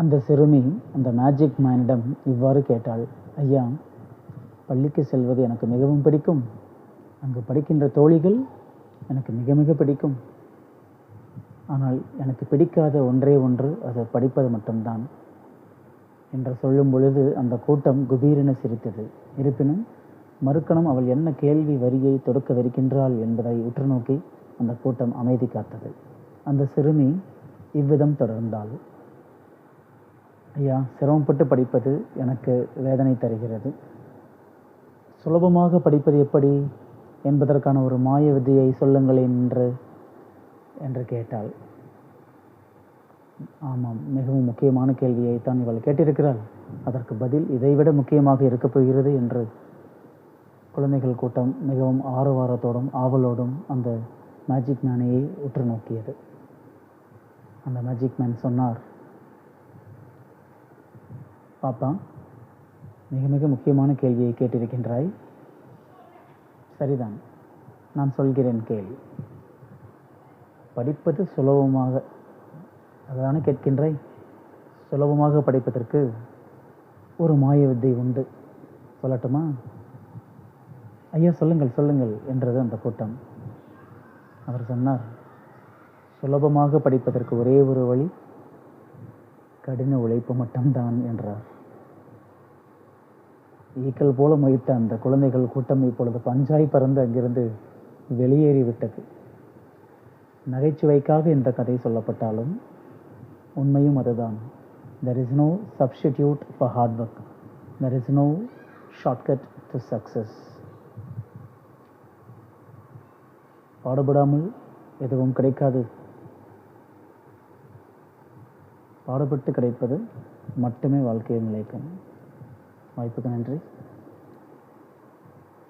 அந்த சிறுமி அந்த மேஜிக் மேனிடம் இவ்வாறு கேட்டாள். ஐயா, பள்ளிக்கு செல்வது எனக்கு மிகவும் பிடிக்கும். அங்கு படிக்கின்ற தோழிகள் எனக்கு மிக மிக பிடிக்கும். ஆனால் எனக்கு பிடிக்காத ஒன்றே ஒன்று, அது படிப்பது மட்டும்தான் என்று சொல்லும் பொழுது அந்த கூட்டம் குபீரென சிரித்தது. இருப்பினும் மறுக்கணம் அவள் என்ன கேள்வி வரியை தொடுக்கவிருக்கின்றாள் என்பதை உற்று நோக்கி அந்த கூட்டம் அமைதி காத்தது. அந்த சிறுமி இவ்விதம் தொடர்ந்தாள். ஐயா, சிரமப்பட்டு படிப்பது எனக்கு வேதனை தருகிறது. சுலபமாக படிப்பது எப்படி என்பதற்கான ஒரு மாய விதியை சொல்லுங்களேன் என்று கேட்டாள். ஆமாம், மிகவும் முக்கியமான கேள்வியை தான் இவள் கேட்டிருக்கிறாள். அதற்கு பதில் இதைவிட முக்கியமாக இருக்கப் போகிறது என்று குழந்தைகள் கூட்டம் மிகவும் ஆரவாரத்தோடும் ஆவலோடும் அந்த மேஜிக் மேனையை உற்று நோக்கியது. அந்த மேஜிக் மேன் சொன்னார், பாப்பா, மிக மிக முக்கியமான கேள்வியை கேட்டிருக்கின்றாய். சரிதான், நான் சொல்கிறேன் கேள். படிப்பது சுலபமாக, அதான கேட்கின்றாய்? சுலபமாக படிப்பதற்கு ஒரு மாய வித்தை உண்டு, சொல்லட்டுமா? ஐயா, சொல்லுங்கள் சொல்லுங்கள் என்றது அந்த கூட்டம். அவர் சொன்னார், சுலபமாக படிப்பதற்கு ஒரே ஒரு வழி, கடின உழைப்பு மட்டும்தான் என்றார். ஈக்கள் போல முயற்ற அந்த குழந்தைகள் கூட்டம் இப்பொழுது பஞ்சாய் பறந்து அங்கிருந்து வெளியேறிவிட்டது. நகைச்சுவைக்காக இந்த கதை சொல்லப்பட்டாலும் உண்மையும் அதுதான். There is no substitute for hard work. There is no shortcut to success. பாடுபடாமல் எதுவும் கிடைக்காது. பாடுபட்டு கிடைப்பது மட்டுமே வாழ்க்கையில் நிலைக்கும். வாய்ப்புக்கு நன்றி.